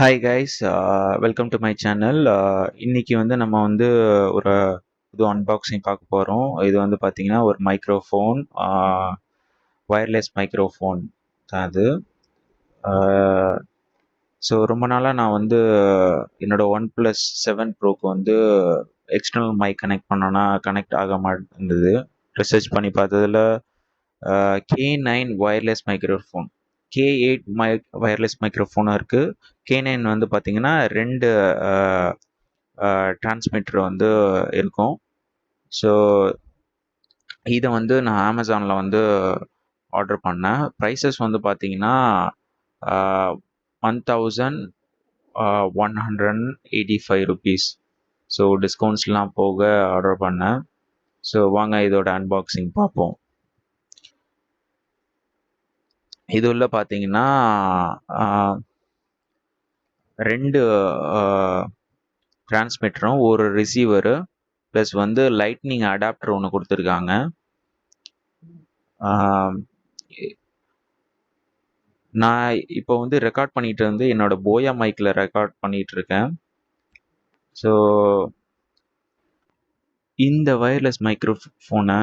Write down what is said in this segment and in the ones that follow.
Hi guys, welcome to my channel. இன்னைக்கு வந்து நம்ம வந்து ஒரு புது அன்பாக்சிங் பார்க்க போகிறோம். இது வந்து பார்த்தீங்கன்னா ஒரு மைக்ரோஃபோன், ஒயர்லெஸ் மைக்ரோஃபோன் தான் அது. ஸோ ரொம்ப நாளாக நான் வந்து என்னோட OnePlus 7 ப்ரோக்கு வந்து எக்ஸ்டர்னல் மைக் கனெக்ட் பண்ணோன்னா கனெக்ட் ஆக மாட்டேங்குது. ரிசர்ச் பண்ணி பார்த்ததில் K9 wireless microphone, K8 wireless மைக்ரோஃபோனும் இருக்குது. K9 வந்து பார்த்தீங்கன்னா 2 டிரான்ஸ்மிட்டர் வந்து இருக்கும். ஸோ இதை வந்து நான் அமேசானில் வந்து ஆர்டர் பண்ணேன். ப்ரைஸஸ் வந்து பார்த்தீங்கன்னா 1185 ருபீஸ். ஸோ டிஸ்கவுண்ட்ஸ்லாம் போக ஆர்டர் பண்ணேன். ஸோ வாங்க இதோட அன்பாக்சிங் பார்ப்போம். இது உள்ள பார்த்தீங்கன்னா 2 டிரான்ஸ்மிட்டரும் ஒரு ரிசீவரு ப்ளஸ் வந்து லைட்னிங் அடாப்டர் ஒன்று கொடுத்துருக்காங்க. நான் இப்போ வந்து ரெக்கார்ட் பண்ணிட்டு வந்து என்னோட போயா மைக்கில் ரெக்கார்ட் பண்ணிட்டு இருக்கேன். ஸோ இந்த ஒயர்லெஸ் மைக்ரோஃபோனை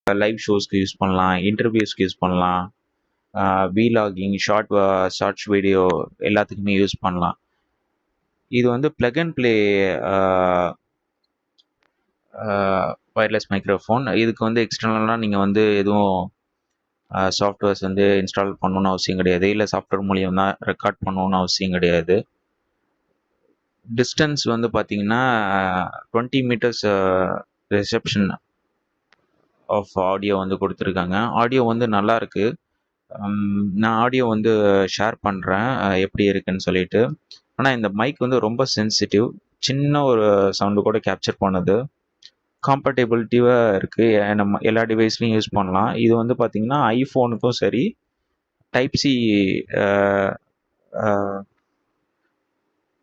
லைவ் ஷோஸ்க்கு யூஸ் பண்ணலாம், இன்டர்வியூஸ்க்கு யூஸ் பண்ணலாம், வீலாகிங், ஷார்ட்ஸ் வீடியோ எல்லாத்துக்குமே யூஸ் பண்ணலாம். இது வந்து plug and play wireless microphone. இதுக்கு வந்து எக்ஸ்டர்னலாக நீங்கள் வந்து எதுவும் சாஃப்ட்வேர்ஸ் வந்து இன்ஸ்டால் பண்ணணுன்னு அவசியம் கிடையாது, இல்லை சாஃப்ட்வேர் மூலியம் தான் ரெக்கார்ட் பண்ணணுன்னு அவசியம் கிடையாது. டிஸ்டன்ஸ் வந்து பார்த்தீங்கன்னா 20 மீட்டர்ஸ் ரிசெப்ஷன் ஆஃப் ஆடியோ வந்து கொடுத்துருக்காங்க. ஆடியோ வந்து நல்லா இருக்கு. நான் ஆடியோ வந்து ஷேர் பண்ணுறேன் எப்படி இருக்குன்னு சொல்லிட்டு. ஆனால் இந்த மைக் வந்து ரொம்ப சென்சிட்டிவ், சின்ன ஒரு சவுண்டு கூட கேப்சர் பண்ணுது. காம்பேட்டபிலிட்டியாக இருக்குது, நம்ம எல்லா டிவைஸ்லையும் யூஸ் பண்ணலாம். இது வந்து பார்த்திங்கன்னா ஐஃபோனுக்கும் சரி, டைப் சி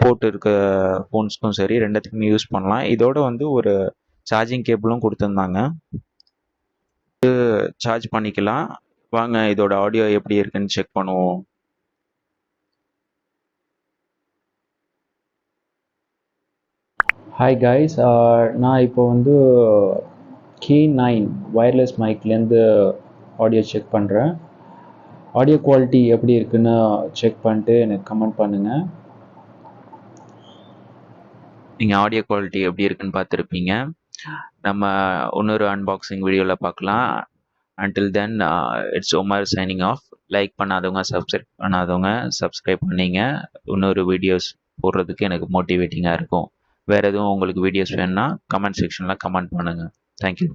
போர்ட் இருக்க ஃபோன்ஸ்க்கும் சரி, ரெண்டுத்துக்குமே யூஸ் பண்ணலாம். இதோட வந்து ஒரு சார்ஜிங் கேபிளும் கொடுத்துருந்தாங்க, சார்ஜ் பண்ணிக்கலாம். வாங்க இதோட ஆடியோ எப்படி இருக்குன்னு செக் பண்ணுவோம். ஹாய் கைஸ், நான் இப்போ வந்து K9 ஒயர்லெஸ் மைக்லேருந்து ஆடியோ செக் பண்ணுறேன். ஆடியோ குவாலிட்டி எப்படி இருக்குன்னு செக் பண்ணிட்டு எனக்கு கமெண்ட் பண்ணுங்கள். நீங்கள் ஆடியோ குவாலிட்டி எப்படி இருக்குன்னு பார்த்துருப்பீங்க. நம்ம இன்னொரு அன்பாக்சிங் வீடியோவில் பார்க்கலாம். Until then, it's Omar signing off. Like பண்ணாதவங்க, சப்ஸ்கிரைப் பண்ணிங்க. இன்னொரு வீடியோஸ் போடுறதுக்கு எனக்கு மோட்டிவேட்டிங்காக இருக்கும். வேறு எதுவும் உங்களுக்கு வீடியோஸ் வேணும்னா கமெண்ட் செக்ஷனில் கமெண்ட் பண்ணுங்கள். தேங்க்யூ.